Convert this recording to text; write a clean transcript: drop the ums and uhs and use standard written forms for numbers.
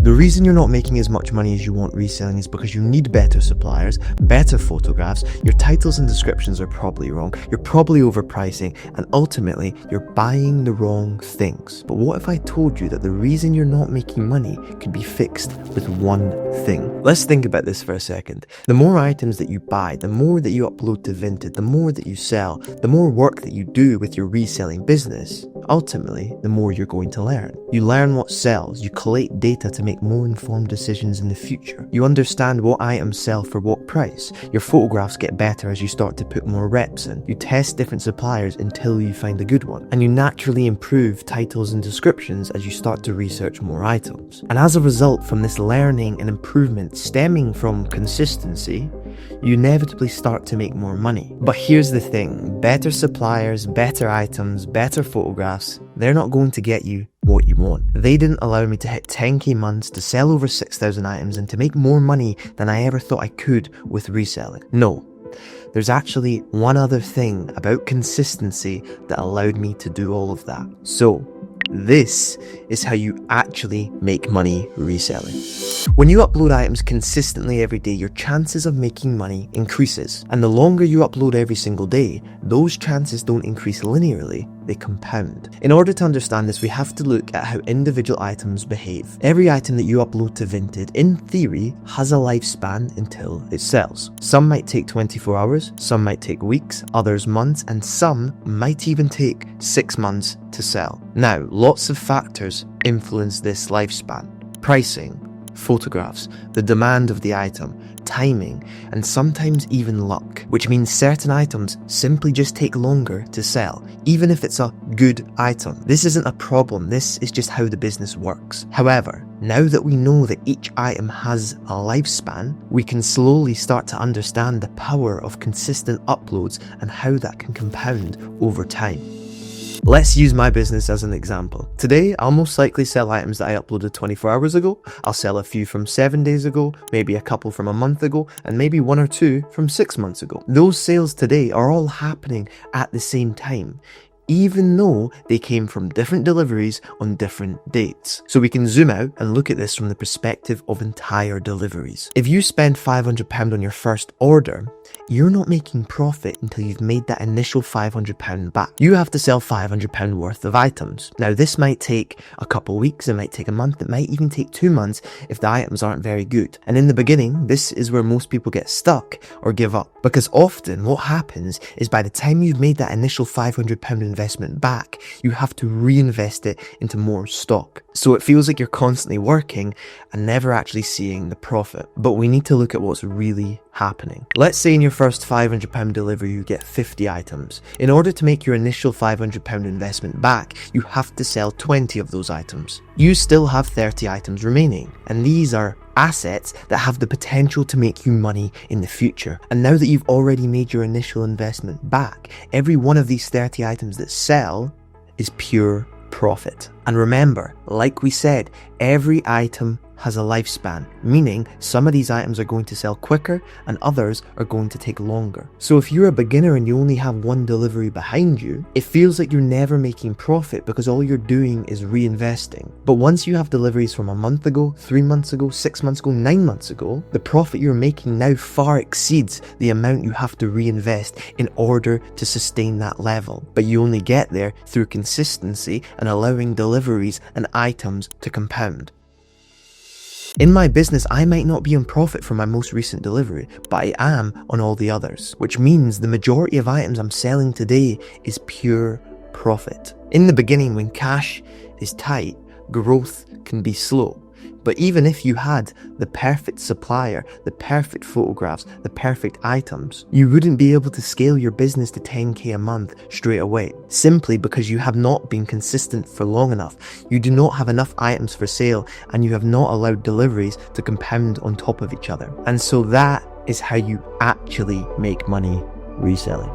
The reason you're not making as much money as you want reselling is because you need better suppliers, better photographs, your titles and descriptions are probably wrong, you're probably overpricing, and ultimately you're buying the wrong things. But what if I told you that the reason you're not making money could be fixed with one thing? Let's think about this for a second. The more items that you buy, the more that you upload to Vinted, the more that you sell, the more work that you do with your reselling business, ultimately, the more you're going to learn. You learn what sells, you collate data to make more informed decisions in the future. You understand what items sell for what price. Your photographs get better as you start to put more reps in. You test different suppliers until you find a good one. And you naturally improve titles and descriptions as you start to research more items. And as a result from this learning and improvement stemming from consistency, you inevitably start to make more money. But here's the thing, better suppliers, better items, better photographs, they're not going to get you what you want. They didn't allow me to hit 10k months, to sell over 6,000 items, and to make more money than I ever thought I could with reselling. No, there's actually one other thing about consistency that allowed me to do all of that. So, this is how you actually make money reselling. When you upload items consistently every day, your chances of making money increases. And the longer you upload every single day, those chances don't increase linearly, they compound. In order to understand this, we have to look at how individual items behave. Every item that you upload to Vinted, in theory, has a lifespan until it sells. Some might take 24 hours, some might take weeks, others months, and some might even take 6 months to sell. Now, lots of factors influence this lifespan. Pricing, photographs, the demand of the item, timing, and sometimes even luck, which means certain items simply just take longer to sell, even if it's a good item. This isn't a problem, this is just how the business works. However, now that we know that each item has a lifespan, we can slowly start to understand the power of consistent uploads and how that can compound over time. Let's use my business as an example. Today, I'll most likely sell items that I uploaded 24 hours ago. I'll sell a few from 7 days ago, maybe a couple from a month ago, and maybe 1 or 2 from 6 months ago. Those sales today are all happening at the same time, even though they came from different deliveries on different dates. So we can zoom out and look at this from the perspective of entire deliveries. If you spend £500 on your first order, you're not making profit until you've made that initial £500 back. You have to sell £500 worth of items. Now this might take a couple weeks, it might take a month, it might even take 2 months if the items aren't very good. And in the beginning, this is where most people get stuck or give up. Because often what happens is by the time you've made that initial £500 investment back, you have to reinvest it into more stock. So it feels like you're constantly working and never actually seeing the profit. But we need to look at what's really happening. Let's say in your first £500 delivery you get 50 items. In order to make your initial £500 investment back, you have to sell 20 of those items. You still have 30 items remaining, and these are assets that have the potential to make you money in the future. And now that you've already made your initial investment back, every one of these 30 items that sell is pure profit. And remember, like we said, every item has a lifespan, meaning some of these items are going to sell quicker and others are going to take longer. So if you're a beginner and you only have 1 delivery behind you, it feels like you're never making profit because all you're doing is reinvesting. But once you have deliveries from a month ago, 3 months ago, 6 months ago, 9 months ago, the profit you're making now far exceeds the amount you have to reinvest in order to sustain that level. But you only get there through consistency and allowing deliveries and items to compound. In my business, I might not be on profit from my most recent delivery, but I am on all the others, which means the majority of items I'm selling today is pure profit. In the beginning, when cash is tight, growth can be slow. But even if you had the perfect supplier, the perfect photographs, the perfect items, you wouldn't be able to scale your business to 10k a month straight away, simply because you have not been consistent for long enough. You do not have enough items for sale, and you have not allowed deliveries to compound on top of each other. And so that is how you actually make money reselling.